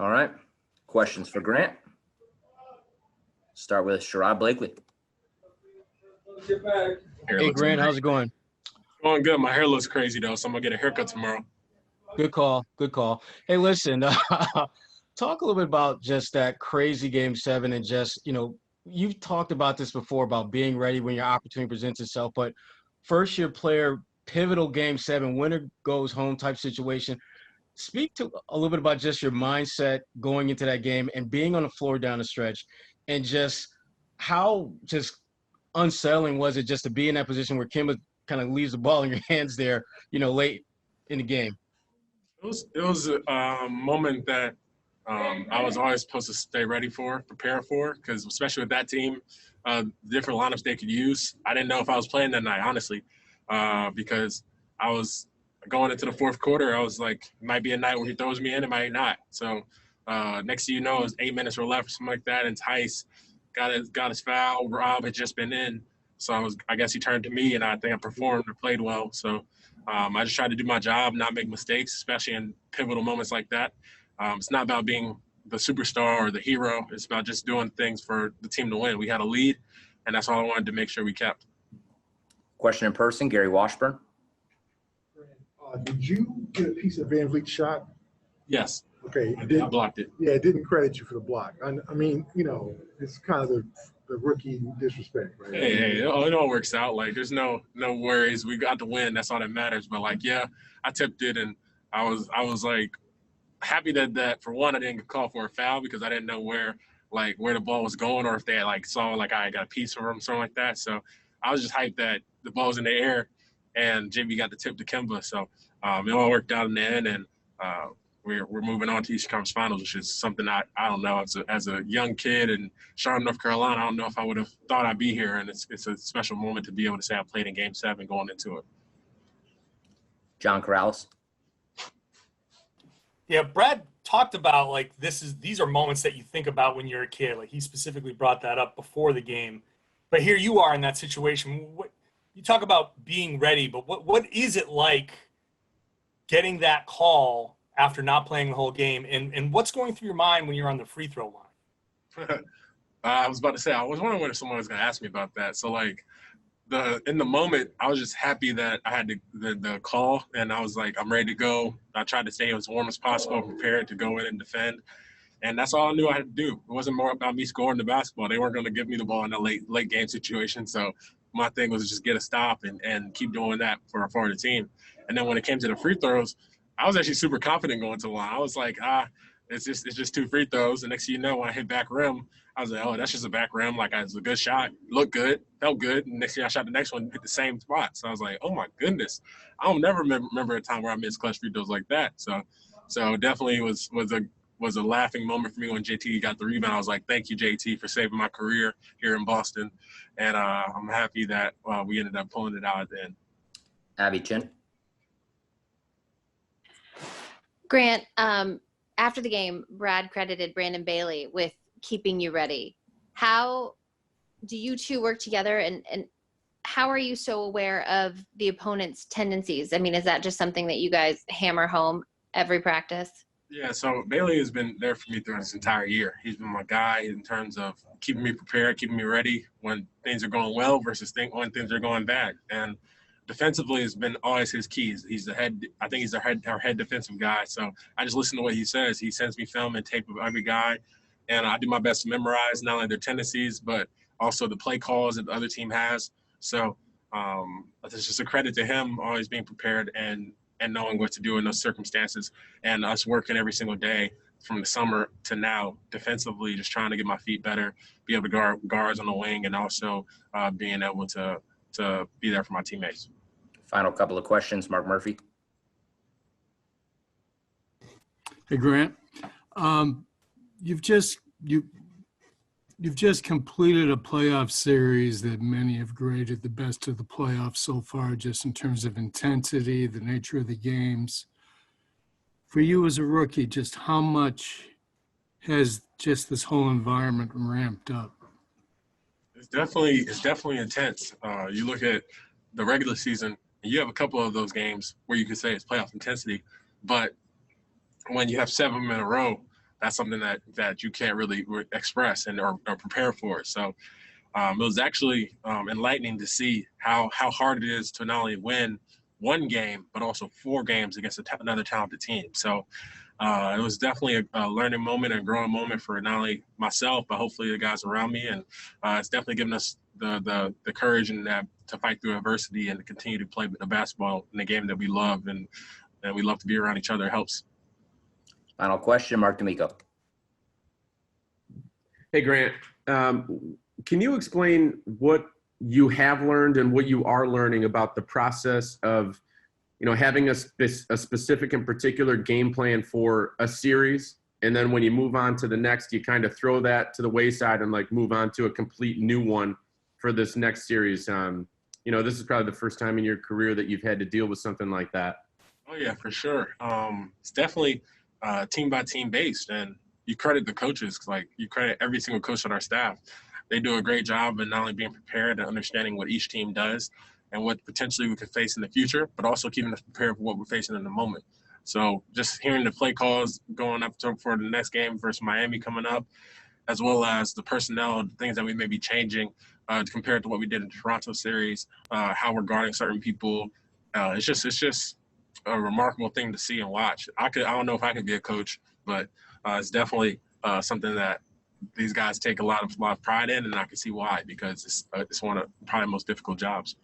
All right. Questions for Grant? Start with Sherrod Blakely. Hey, Grant, how's it going? Going good. My hair looks crazy, though, so I'm going to get a haircut tomorrow. Good call. Good call. Hey, listen, talk a little bit about just that crazy Game 7 and just, you've talked about this before about being ready when your opportunity presents itself, but first-year player, pivotal Game 7, winner goes home type situation. Speak to a little bit about just your mindset going into that game and being on the floor down the stretch and just how just unsettling was it just to be in that position where Kemba kind of leaves the ball in your hands there, late in the game? It was a moment that I was always supposed to stay ready for, prepare for, because especially with that team, different lineups they could use. I didn't know if I was playing that night, honestly, because I was going into the fourth quarter. I was like, it might be a night where he throws me in, it might not. So next thing you know, it was 8 minutes were left or something like that, and Tice got his foul. Rob had just been in. So I guess he turned to me, and I think I performed and played well. So I just tried to do my job, not make mistakes, especially in pivotal moments like that. It's not about being the superstar or the hero. It's about just doing things for the team to win. We had a lead, and that's all I wanted to make sure we kept. Question in person, Gary Washburn. Did you get a piece of VanVleet's shot? Yes. Okay. I blocked it. Yeah, it didn't credit you for the block. I mean, it's kind of the rookie disrespect, right? Hey, it all works out. Like, there's no worries. We got the win. That's all that matters. But, like, yeah, I tipped it, and I was like, happy that for one, I didn't get called for a foul because I didn't know where the ball was going or if they had, saw, I got a piece from him, something like that. So I was just hyped that the ball was in the air and JB got the tip to Kemba. So it all worked out in the end, and we're moving on to Eastern Conference Finals, which is something I don't know. As a young kid in Charlotte, North Carolina, I don't know if I would have thought I'd be here, and it's a special moment to be able to say I played in Game 7 going into it. John Corrales. Yeah, Brad talked about these are moments that you think about when you're a kid. Like, he specifically brought that up before the game. But here you are in that situation. You talk about being ready, but what is it like getting that call after not playing the whole game, and what's going through your mind when you're on the free throw line? I was about to say, I was wondering if someone was going to ask me about that. So, in the moment, I was just happy that I had the call, and I was like, I'm ready to go. I tried to stay as warm as possible, prepared to go in and defend. And that's all I knew I had to do. It wasn't more about me scoring the basketball. They weren't going to give me the ball in a late game situation. So my thing was just get a stop and keep doing that for the team. And then when it came to the free throws, I was actually super confident going to the line. I was like, it's just 2 free throws. And next thing you know, when I hit back rim, I was like, oh, that's just a back rim. It was a good shot. Looked good. Felt good. And next thing I shot the next one, hit the same spot. So I was like, oh, my goodness. I don't never remember a time where I missed clutch free throws like that. So definitely was a laughing moment for me when JT got the rebound. I was like, thank you, JT, for saving my career here in Boston. And I'm happy that we ended up pulling it out at the end. Abby Chin. Grant, after the game, Brad credited Brandon Bailey with keeping you ready. How do you two work together, and how are you so aware of the opponent's tendencies? I mean, is that just something that you guys hammer home every practice? Yeah, so Bailey has been there for me throughout this entire year. He's been my guy in terms of keeping me prepared, keeping me ready when things are going well versus when things are going bad. And defensively has been always his keys. He's the head. I think he's our head defensive guy. So I just listen to what he says. He sends me film and tape of every guy, and I do my best to memorize not only their tendencies but also the play calls that the other team has. So it's just a credit to him always being prepared and knowing what to do in those circumstances, and us working every single day from the summer to now defensively, just trying to get my feet better, be able to guard guards on the wing, and also being able to be there for my teammates. Final couple of questions, Mark Murphy. Hey, Grant. You've just completed a playoff series that many have graded the best of the playoffs so far, just in terms of intensity, the nature of the games. For you as a rookie, just how much has just this whole environment ramped up? It's definitely intense. You look at the regular season, and you have a couple of those games where you could say it's playoff intensity, but when you have 7 in a row, that's something that you can't really express or prepare for. So it was actually enlightening to see how hard it is to not only win one game, but also 4 games against another talented team. So it was definitely a learning moment and growing moment for not only myself, but hopefully the guys around me. And it's definitely given us the courage and to fight through adversity and to continue to play the basketball in the game that we love and we love to be around each other. It helps. Final question, Mark D'Amico. Hey, Grant. Can you explain what you have learned and what you are learning about the process of, having a specific and particular game plan for a series, and then when you move on to the next, you kind of throw that to the wayside and move on to a complete new one for this next series? This is probably the first time in your career that you've had to deal with something like that. Oh yeah, for sure. It's definitely team by team based, and you credit the coaches. You credit every single coach on our staff. They do a great job in not only being prepared and understanding what each team does and what potentially we could face in the future, but also keeping us prepared for what we're facing in the moment. So just hearing the play calls going up for the next game versus Miami coming up, as well as the personnel, the things that we may be changing compared to what we did in the Toronto series, how we're guarding certain people. It's just a remarkable thing to see and watch. I don't know if I could be a coach, but it's definitely something that these guys take a lot of pride in, and I can see why, because it's one of probably the most difficult jobs.